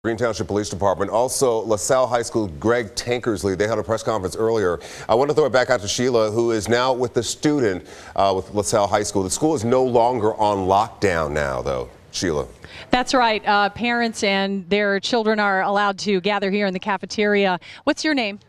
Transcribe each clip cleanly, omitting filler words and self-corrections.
Green Township Police Department. Also, Lasalle High School, Greg Tankersley, they held a press conference earlier. I want to throw it back out to Sheila, who is now with the student with Lasalle High School. The school is no longer on lockdown now, though. Sheila. That's right. Parents and their children are allowed to gather here in the cafeteria. What's your name?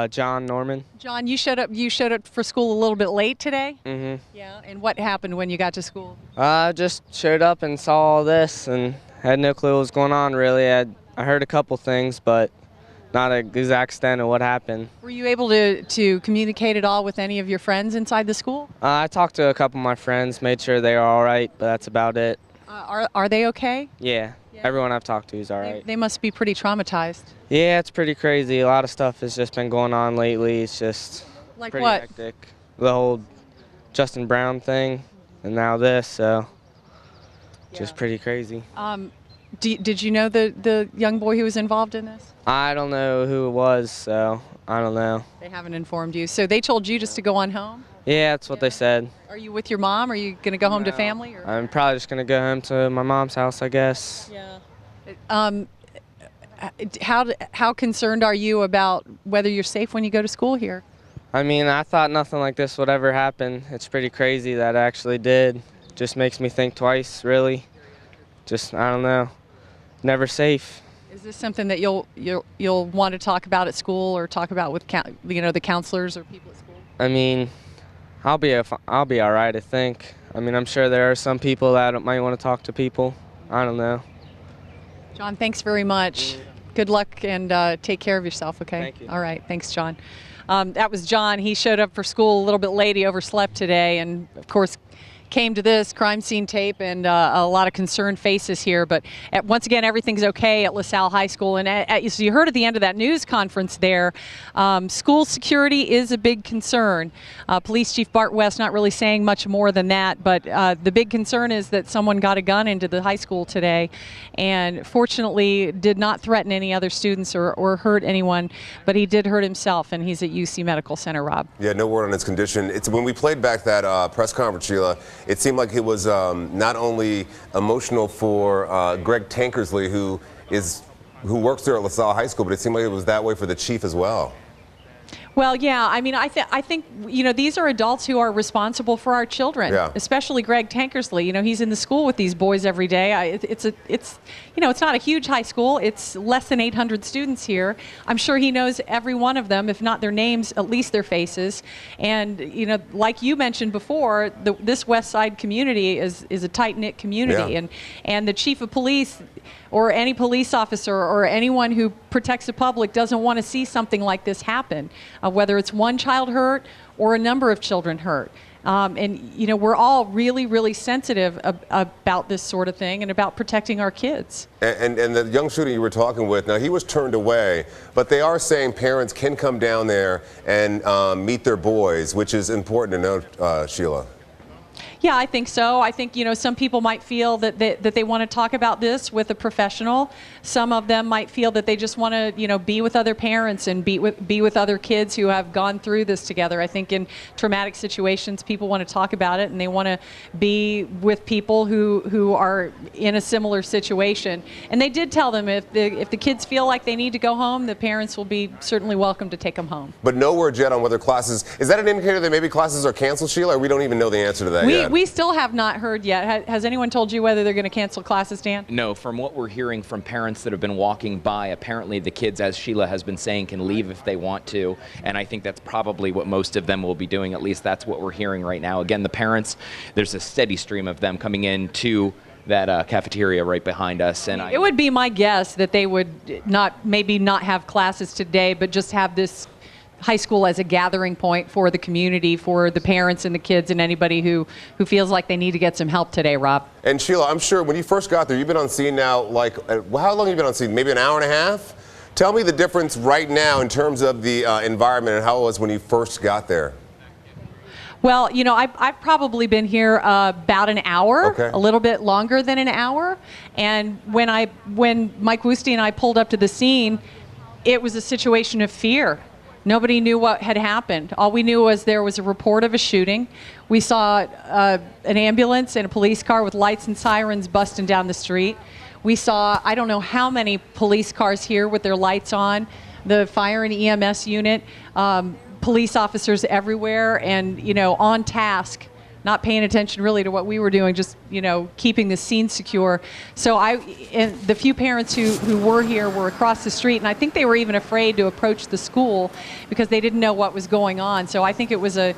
John Norman. John, you showed up for school a little bit late today? Mm-hmm. Yeah. And what happened when you got to school? I just showed up and saw all this and had no clue what was going on, really. I heard a couple things, but not an exact extent of what happened. Were you able to communicate at all with any of your friends inside the school? I talked to a couple of my friends, made sure they were all right, but that's about it. Are they okay? Yeah. Everyone I've talked to is all right. They must be pretty traumatized. Yeah, it's pretty crazy. A lot of stuff has just been going on lately. It's just like pretty what? hectic. The whole Justin Brown thing and now this, so just pretty crazy. Did you know the young boy who was involved in this? I don't know who it was, so I don't know. They haven't informed you. So they told you just to go on home? Yeah, that's what they said. Are you with your mom? Are you going to go home to family? Or? I'm probably just going to go home to my mom's house, I guess. Yeah. How concerned are you about whether you're safe when you go to school here? I mean, I thought nothing like this would ever happen. It's pretty crazy that it actually did. Just makes me think twice, really. Just, I don't know. Never safe. Is this something that you'll want to talk about at school or talk about with the counselors or people at school? I mean, I'll be all right, I think. I mean, I'm sure there are some people that might want to talk to people. I don't know. John, thanks very much. Good luck and take care of yourself, okay? Thank you. All right, thanks, John. That was John. He showed up for school a little bit late. He overslept today and, of course, came to this crime scene tape and a lot of concerned faces here. But once again, everything's okay at Lasalle High School. And as you heard at the end of that news conference there, school security is a big concern. Police Chief Bart West not really saying much more than that, but the big concern is that someone got a gun into the high school today and fortunately did not threaten any other students or hurt anyone, but he did hurt himself, and he's at UC Medical Center, Rob. Yeah, no word on his condition. It's when we played back that press conference, Sheila, it seemed like it was not only emotional for Greg Tankersley, who works there at Lasalle High School, but it seemed like it was that way for the chief as well. Well, yeah, I mean, I think, these are adults who are responsible for our children, especially Greg Tankersley. He's in the school with these boys every day. It's not a huge high school. It's less than 800 students here. I'm sure he knows every one of them, if not their names, at least their faces. And, like you mentioned before, this West Side community is a tight-knit community. Yeah. And the chief of police or any police officer or anyone who protects the public doesn't want to see something like this happen, whether it's one child hurt or a number of children hurt. And we're all really, really sensitive about this sort of thing and about protecting our kids. And the young shooter you were talking with, now he was turned away, but they are saying parents can come down there and meet their boys, which is important to know, Sheila. Yeah, I think so. I think, some people might feel that they want to talk about this with a professional. Some of them might feel that they just want to, be with other parents and be with other kids who have gone through this together. I think in traumatic situations, people want to talk about it and they want to be with people who are in a similar situation. And they did tell them if the kids feel like they need to go home, the parents will be certainly welcome to take them home. But no word yet on whether classes, is that an indicator that maybe classes are canceled, Sheila, or we don't even know the answer to that yet? We still have not heard yet. Has anyone told you whether they're going to cancel classes, Dan? No, from what we're hearing from parents that have been walking by, apparently the kids, as Sheila has been saying, can leave if they want to. And I think that's probably what most of them will be doing. At least that's what we're hearing right now. Again, the parents, there's a steady stream of them coming in to that cafeteria right behind us. And it would be my guess that they would maybe not have classes today, but just have this high school as a gathering point for the community, for the parents and the kids and anybody who feels like they need to get some help today, Rob. And Sheila, I'm sure when you first got there, you've been on scene now, how long have you been on scene? Maybe an hour and a half? Tell me the difference right now in terms of the environment and how it was when you first got there. Well, I've probably been here about an hour, okay. A little bit longer than an hour. And when Mike Wooste and I pulled up to the scene, it was a situation of fear. Nobody knew what had happened. All we knew was there was a report of a shooting. We saw an ambulance and a police car with lights and sirens busting down the street. We saw, I don't know how many police cars here with their lights on, the fire and EMS unit, police officers everywhere, and, you know, on task, not paying attention really to what we were doing, just, you know, keeping the scene secure. So and the few parents who were here were across the street, and I think they were even afraid to approach the school because they didn't know what was going on. So I think it was a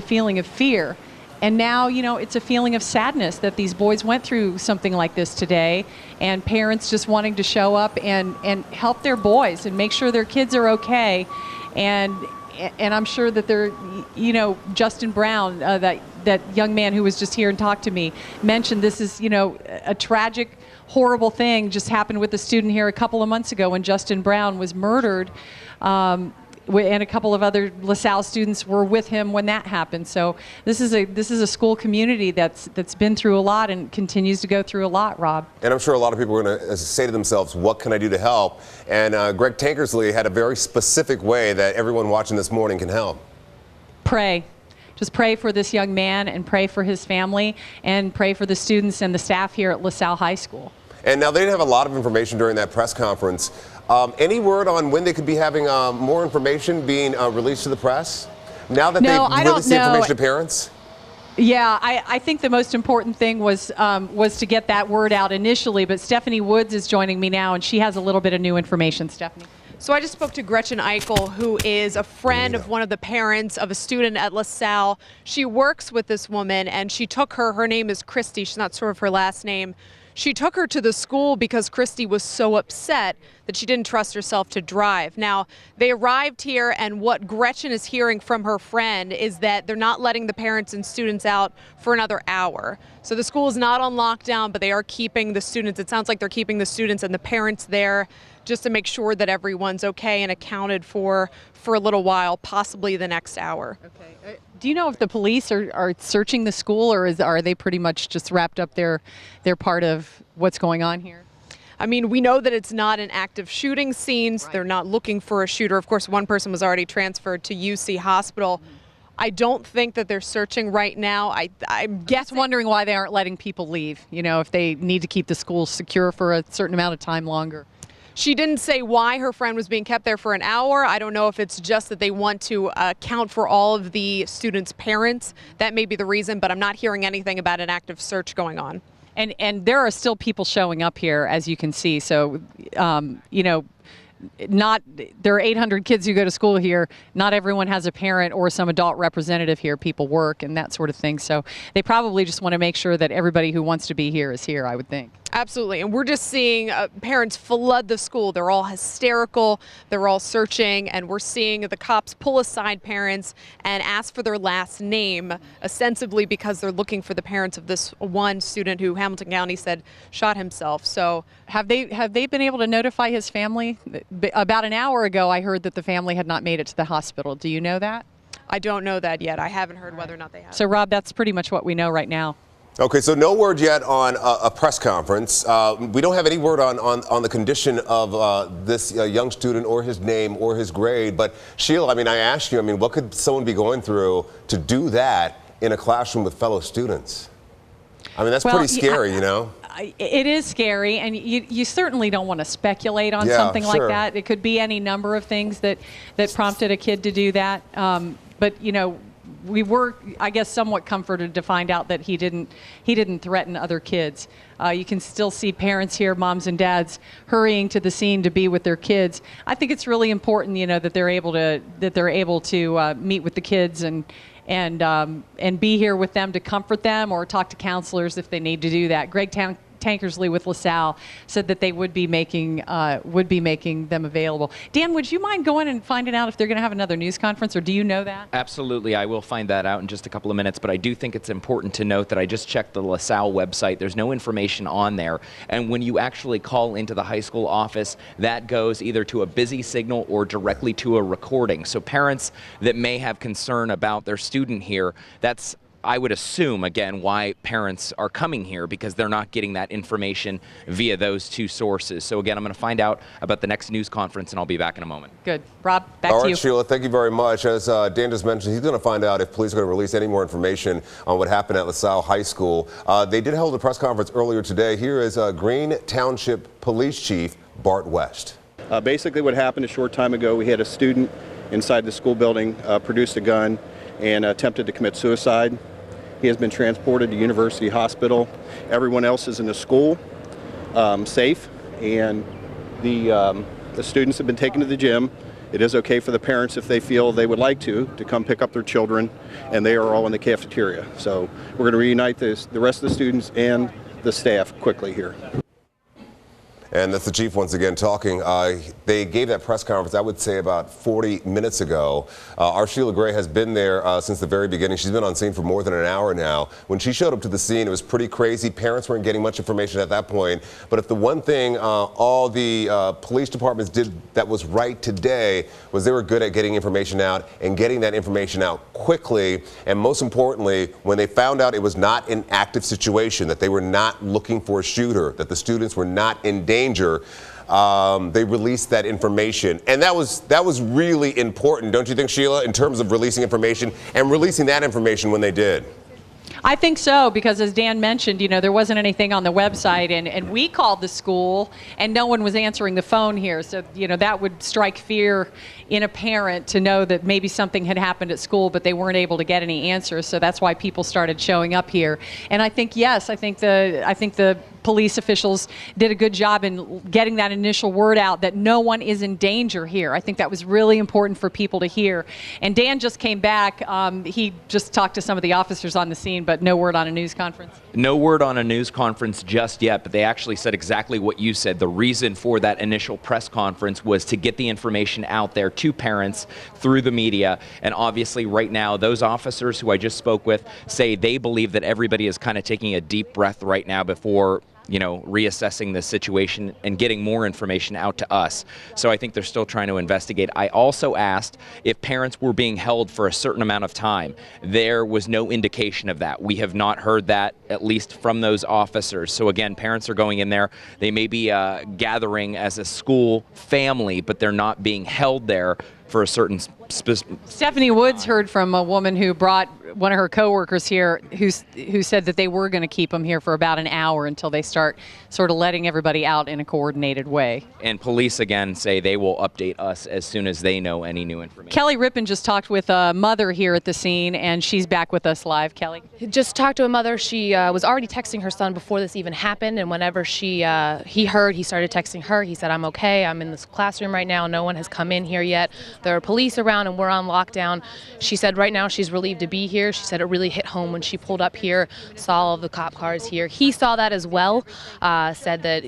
feeling of fear. And now, you know, it's a feeling of sadness that these boys went through something like this today, and parents just wanting to show up and help their boys and make sure their kids are okay. And I'm sure that they're, you know, Justin Brown, that young man who was just here and talked to me, mentioned this is, you know, a tragic, horrible thing just happened with a student here a couple of months ago when Justin Brown was murdered. And a couple of other Lasalle students were with him when that happened. So this is a school community that's been through a lot and continues to go through a lot, Rob. And I'm sure a lot of people are going to say to themselves, what can I do to help? And Greg Tankersley had a very specific way that everyone watching this morning can help. Pray. Just pray for this young man and pray for his family and pray for the students and the staff here at Lasalle High School. And now they didn't have a lot of information during that press conference. Any word on when they could be having more information being released to the press? Now that they've released the information to parents? Yeah, I think the most important thing was to get that word out initially, but Stephanie Woods is joining me now, and she has a little bit of new information. Stephanie. So I just spoke to Gretchen Eichel, who is a friend of one of the parents of a student at Lasalle. She works with this woman, and she took her name is Christy, she's not sure of her last name. She took her to the school because Christy was so upset that she didn't trust herself to drive. Now, they arrived here, and what Gretchen is hearing from her friend is that they're not letting the parents and students out for another hour. So the school is not on lockdown, but they are keeping the students. It sounds like they're keeping the students and the parents there just to make sure that everyone's okay and accounted for a little while, possibly the next hour. Okay. Do you know if the police are searching the school, or are they pretty much just wrapped up their part of what's going on here? I mean, we know that it's not an active shooting scene. So they're not looking for a shooter. Of course, one person was already transferred to UC Hospital. I don't think that they're searching right now. I'm just wondering why they aren't letting people leave, you know, if they need to keep the school secure for a certain amount of time longer. She didn't say why her friend was being kept there for an hour. I don't know if it's just that they want to account for all of the students' parents. That may be the reason, but I'm not hearing anything about an active search going on. And there are still people showing up here, as you can see. So, you know, there are 800 kids who go to school here. Not everyone has a parent or some adult representative here. People work and that sort of thing. So they probably just want to make sure that everybody who wants to be here is here, I would think. Absolutely. And we're just seeing parents flood the school. They're all hysterical. They're all searching. And we're seeing the cops pull aside parents and ask for their last name, ostensibly because they're looking for the parents of this one student who Hamilton County said shot himself. So have they been able to notify his family? About an hour ago, I heard that the family had not made it to the hospital. Do you know that? I don't know that yet. I haven't heard whether or not they have. So, Rob, that's pretty much what we know right now. Okay, so no word yet on a press conference. We don't have any word on the condition of this young student or his name or his grade. But Sheila, I mean, I asked you, I mean, what could someone be going through to do that in a classroom with fellow students? I mean, that's pretty scary, you know? It is scary, and you certainly don't want to speculate on something like that. It could be any number of things that prompted a kid to do that. But, you know, we were, I guess, somewhat comforted to find out that he didn't threaten other kids. You can still see parents here, moms and dads, hurrying to the scene to be with their kids. I think it's really important, you know, that they're able to meet with the kids and be here with them to comfort them or talk to counselors if they need to do that. Greg Tankersley with Lasalle said that they would be making them available. Dan, would you mind going and finding out if they're going to have another news conference, or do you know that? Absolutely, I will find that out in just a couple of minutes, but I do think it's important to note that I just checked the LaSalle website. There's no information on there, and when you actually call into the high school office, that goes either to a busy signal or directly to a recording. So parents that may have concern about their student here, that's I would assume, again, why parents are coming here, because they're not getting that information via those two sources. So again, I'm going to find out about the next news conference, and I'll be back in a moment. Good. Rob, back All to right, you. Sheila, thank you very much. As Dan just mentioned, he's going to find out if police are going to release any more information on what happened at Lasalle High School. They did hold a press conference earlier today. Here is Green Township Police Chief Bart West. Basically what happened a short time ago, we had a student inside the school building produced a gun and attempted to commit suicide. He has been transported to University Hospital. Everyone else is in the school, safe, and the students have been taken to the gym. It is okay for the parents, if they feel they would like to come pick up their children, and they are all in the cafeteria. So we're going to reunite the rest of the students and the staff quickly here. And that's the chief once again talking. They gave that press conference, I would say, about 40 minutes ago. Our Sheila Gray has been there since the very beginning. She's been on scene for more than an hour now. When she showed up to the scene, it was pretty crazy. Parents weren't getting much information at that point. But if the one thing all the police departments did that was right today was they were good at getting information out and getting that information out quickly. And most importantly, when they found out it was not an active situation, that they were not looking for a shooter, that the students were not in danger, they released that information, and that was really important, don't you think, Sheila, in terms of releasing information and releasing that information when they did? I think so, because as Dan mentioned, there wasn't anything on the website, and we called the school and no one was answering the phone here. So, that would strike fear in a parent to know that maybe something had happened at school, but they weren't able to get any answers. So that's why people started showing up here. And I think, yes, I think the police officials did a good job in getting that initial word out that no one is in danger here. I think that was really important for people to hear. And Dan just came back. He just talked to some of the officers on the scene, but no word on a news conference. No word on a news conference just yet, but they actually said exactly what you said. The reason for that initial press conference was to get the information out there to parents through the media. And obviously right now, those officers who I just spoke with say they believe that everybody is kind of taking a deep breath right now before reassessing the situation and getting more information out to us. So I think they're still trying to investigate. I also asked if parents were being held for a certain amount of time. There was no indication of that. We have not heard that, at least from those officers. So again, parents are going in there. They may be gathering as a school family, but they're not being held there for a certain Stephanie Woods heard from a woman who brought one of her coworkers here who said that they were going to keep them here for about an hour until they start sort of letting everybody out in a coordinated way. And police again say they will update us as soon as they know any new information. Kelly Rippon just talked with a mother here at the scene, and she's back with us live. Kelly? Just talked to a mother. She was already texting her son before this even happened, and whenever he heard, he started texting her. He said, "I'm okay. I'm in this classroom right now. No one has come in here yet. There are police around and we're on lockdown." She said right now she's relieved to be here. She said it really hit home when she pulled up here, saw all of the cop cars here. He saw that as well, said that,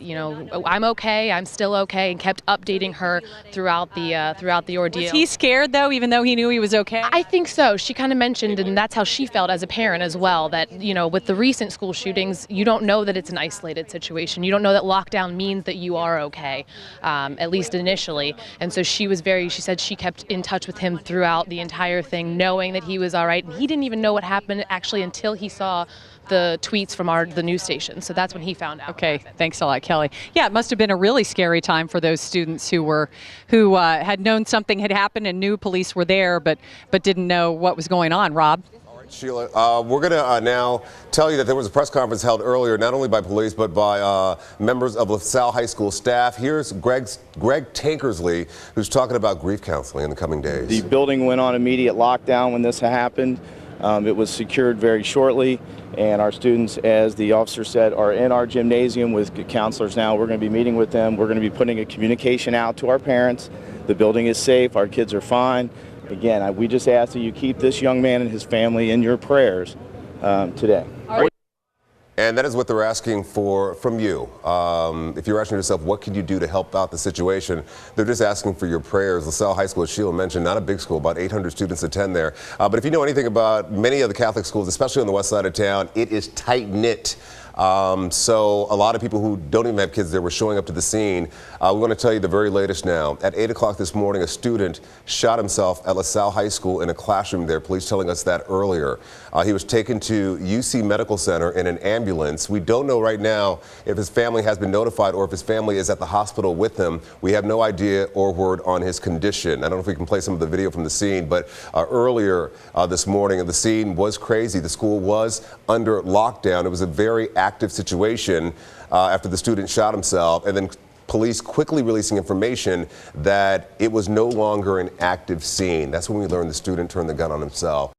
I'm okay, I'm still okay, and kept updating her throughout the ordeal. Was he scared though, even though he knew he was okay? I think so. She kind of mentioned, and that's how she felt as a parent as well, that, with the recent school shootings, you don't know that it's an isolated situation. You don't know that lockdown means that you are okay, at least initially. And so she said she kept in touch with him throughout the entire thing, knowing that he was all right. And he didn't even know what happened actually until he saw the tweets from the news station. So that's when he found out. Okay, thanks a lot, Kelly. Yeah, it must have been a really scary time for those students who had known something had happened and knew police were there, but didn't know what was going on. Rob? Sheila, we're going to now tell you that there was a press conference held earlier, not only by police, but by members of LaSalle High School staff. Here's Greg Tankersley, who's talking about grief counseling in the coming days. The building went on immediate lockdown when this happened. It was secured very shortly, and our students, as the officer said, are in our gymnasium with counselors now. We're going to be meeting with them. We're going to be putting a communication out to our parents. The building is safe. Our kids are fine. Again, we just ask that you keep this young man and his family in your prayers today. And that is what they're asking from you. If you're asking yourself, what can you do to help out the situation? They're just asking for your prayers. LaSalle High School, as Sheila mentioned, not a big school, about 800 students attend there. But if you know anything about many of the Catholic schools, especially on the west side of town, it is tight-knit. So a lot of people who don't even have kids there were showing up to the scene. We want to tell you the very latest now. At 8 o'clock this morning, a student shot himself at Lasalle High School in a classroom there. Police telling us that earlier. He was taken to UC Medical Center in an ambulance. We don't know right now if his family has been notified or if his family is at the hospital with him. We have no idea or word on his condition. I don't know if we can play some of the video from the scene, but earlier this morning, the scene was crazy. The school was under lockdown. It was a very active situation after the student shot himself, and then police quickly releasing information that it was no longer an active scene. That's when we learned the student turned the gun on himself.